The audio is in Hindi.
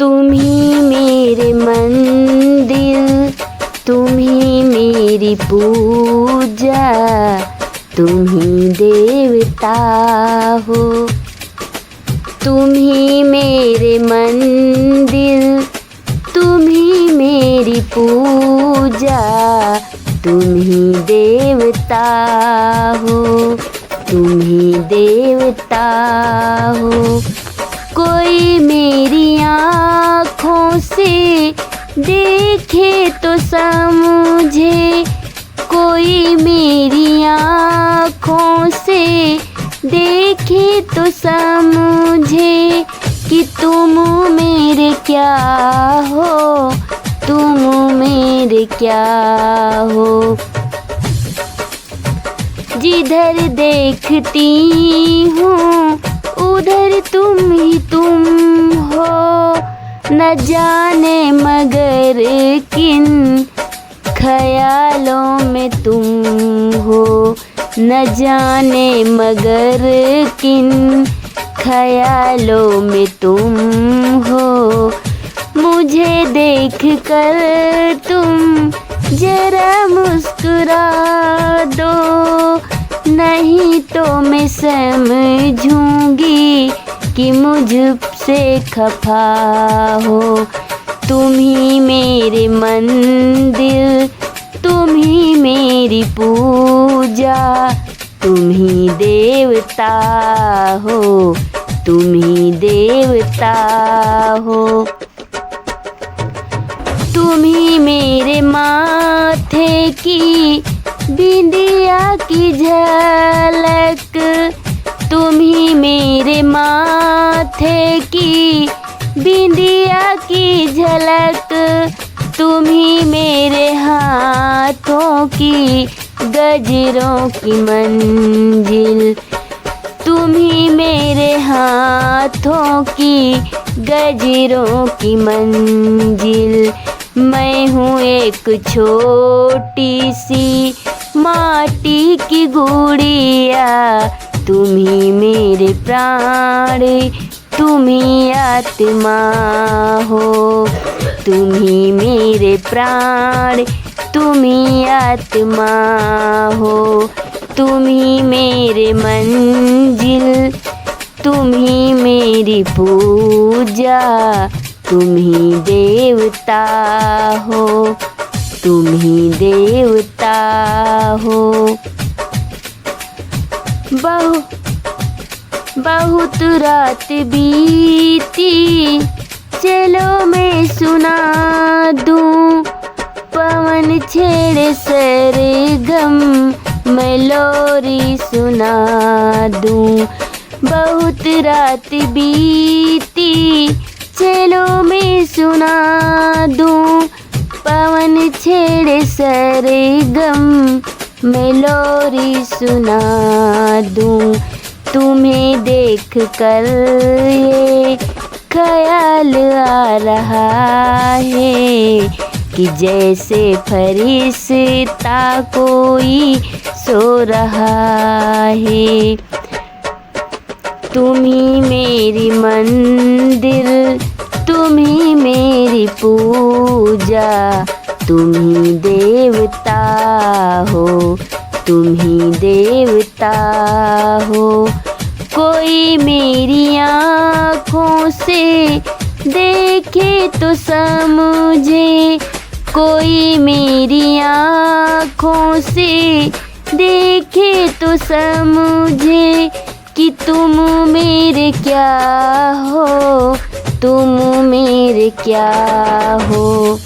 तुम ही मेरे मंदिर, तुम ही मेरी पूजा, तुम ही देवता हो। तुम ही मेरे मंदिर, तुम ही मेरी पूजा, तुम ही देवता हो, तुम ही देवता हो। कोई मेरी आँखों से देखे तो समझे, कोई मेरी आँखों से देखे तो समझे कि तुम मेरे क्या हो, तुम मेरे क्या हो। जिधर देखती हूँ उधर तुम ही तुम हो, न जाने मगर किन ख्यालों में तुम हो, न जाने मगर किन ख्यालों में तुम हो। मुझे देख कर तुम जरा मुस्कुरा दो, नहीं तो मैं समझूंगी कि मुझसे खफा हो। तुम ही मेरे मंदिर, तुम ही मेरी पूजा, तुम ही देवता हो, तुम ही देवता हो। तुम ही मेरे माथे की बिंदिया की झलक, तुम ही मेरे माथे की बिंदिया की झलक, तुम ही मेरे हाथों की गजरों की मंजिल, तुम ही मेरे हाथों की गजरों की मंजिल। मैं हूँ एक छोटी सी माटी की गुड़िया, तुम ही मेरे प्राण, तुम ही आत्मा हो। तुम ही मेरे प्राण, तुम ही आत्मा हो। तुम ही मेरे मंजिल, तुम ही मेरी पूजा, तुम ही देवता हो, तुम ही देवता हो। बहुत रात बीती, चलो मैं सुना दूं, पवन छेड़े सरगम मैं लोरी सुना दूं। बहुत रात बीती, चलो मैं सुना दूं, पवन छेड़े सरगम मैं लोरी सुना दूं। तुम्हें देख कर ये ख्याल आ रहा है कि जैसे फरिश्ता कोई सो रहा है। तुम ही मेरी मंदिर, तुम ही मेरी पूजा, तुम ही देवता हो, तुम ही देवता हो। कोई मेरी आँखों से देखे तो समझे, कोई मेरी आँखों से देखे तो समझे कि तुम मेरे क्या हो, तुम मेरे क्या हो।